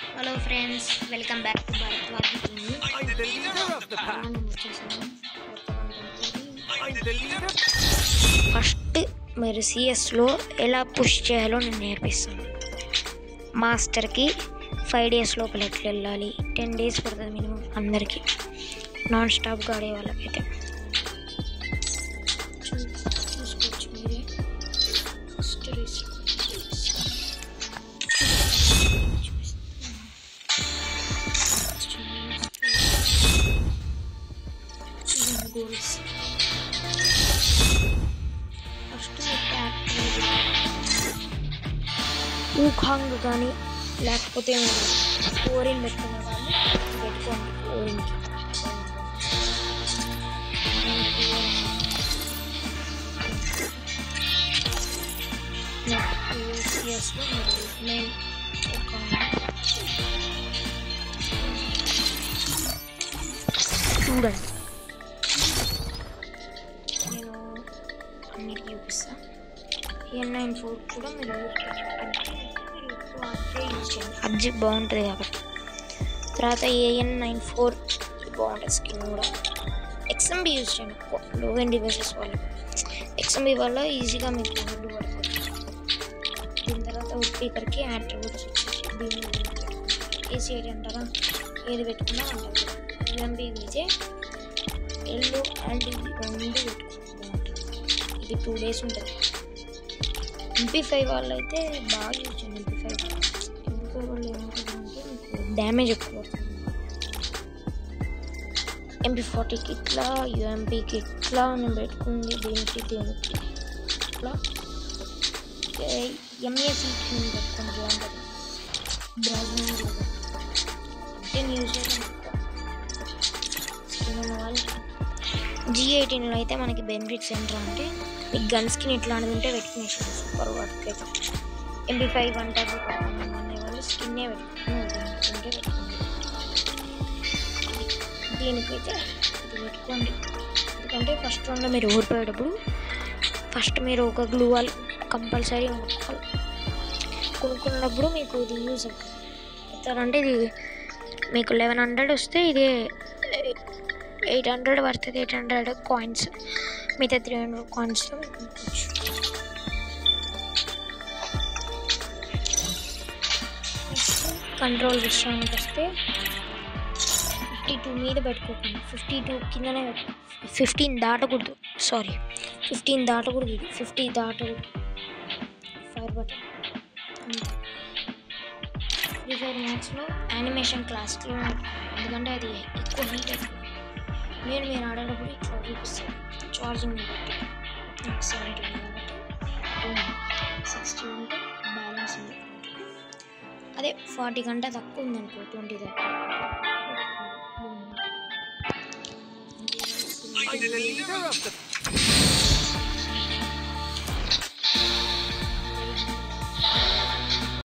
Hello friends, welcome back to Bharat first మీరు సిఎస్లో ఎలా push చేయాలో నేను నేర్పిస్తాను. మాస్టర్కి 5 days లోపల ఎట్లా వెళ్ళాలి, 10 days పడుతుంది మినిమం అందరికీ, నాన్ స్టాప్గా ఆడే వాళ్ళకైతే. చూసుకోవచ్చు మీరే. గోల్స్ ఫస్ట్ ఊఖాంగ్ కానీ లేకపోతే ఓరిన్ పెట్టుకునే వాళ్ళు పెట్టుకోండి. ఓరిన్కి సిఎస్లో మీరు మెయిన్ చూడండి, నేను అన్నిటికీ చూపిస్తాను. N94 కూడా మీరు యూజ్ చేయండి, అబ్జెక్ట్ బాగుంటుంది కాబట్టి. తర్వాత AN94 బాగుంటుంది స్కిన్ కూడా. XMB యూజ్ చేయండి లో ఎండ్ డివైసెస్ వల్ల. XMB వల్ల ఈజీగా మీకు హెడ్ పడుతుంది. దీని తర్వాత ఉడ్పీకర్కి యాట్రిబ్యూట్స్ వచ్చేసి దీన్ని AC8 అంటారా, ఏది పెట్టుకున్నా ఉంటుంది. UMP అయితే ఎల్లో అండ్ ఇది రెండు పెట్టుకుంటే బాగుంటుంది. ఇది 2 days ఉంటుంది. MP5 వాళ్ళు అయితే బాగా యూజ్ చేయండి. MP5 వాళ్ళు ఏమవుతుందంటే మీకు డ్యామేజ్ ఎక్కువ పడుతుంది. MP40కి ఇట్లా, UMPకి ఇట్లా నేను పెట్టుకుంది. దీనికి ఇట్లా MACకి పెట్టుకుని బాగుంటుంది. బ్రౌజింగ్ యూజ్ చేయాలి. G18లో అయితే మనకి బెనిఫిట్స్ ఏంటంటే అంటే మీకు గన్ స్కిన్ ఇట్లాంటిది ఉంటే పెట్టుకునేసాను సూపర్ వర్క్ అయితే. MP5 అంటారు అనే వాళ్ళు స్కిన్నే పెట్టుకుంటే పెట్టుకోండి. దీనికైతే ఇది పెట్టుకోండి. ఎందుకంటే ఫస్ట్ రౌండ్లో మీరు ఓడిపోయేటప్పుడు ఫస్ట్ మీరు ఒక గ్లూ వాల్ కంపల్సరీ కొనుక్కున్నప్పుడు మీకు ఇది యూజ్ అవుతుంది. ఎట్లాంటే ఇది మీకు 1100 వస్తే ఇది 800 పడుతుంది. 800 కాయిన్స్, మిగతా 300 కాయిన్స్లో కొనుక్కోవచ్చు. నెక్స్ట్ కంట్రోల్ విషయానికి వస్తే 52 మీద పెట్టుకోకండి. 52 కిందనే పెట్టు. 15 దాటకూడదు. 15 దాటకూడదు. ఇది 50 దాటకూడదు. ఫైర్ బటన్ Free Fire మ్యాక్స్లో యానిమేషన్ క్లాస్లో, ఎందుకంటే అది ఎక్కువ హీట్ అవుతుంది. మీరు ఆడేటప్పుడు ఇట్లా చూపిస్తారు ఛార్జింగ్ బట్టి. 70 కాబట్టి 60 ఉంటే బ్యాలెన్స్ ఉంది. అదే 40 కంటే తక్కువ ఉందనుకో, 20 దాకా.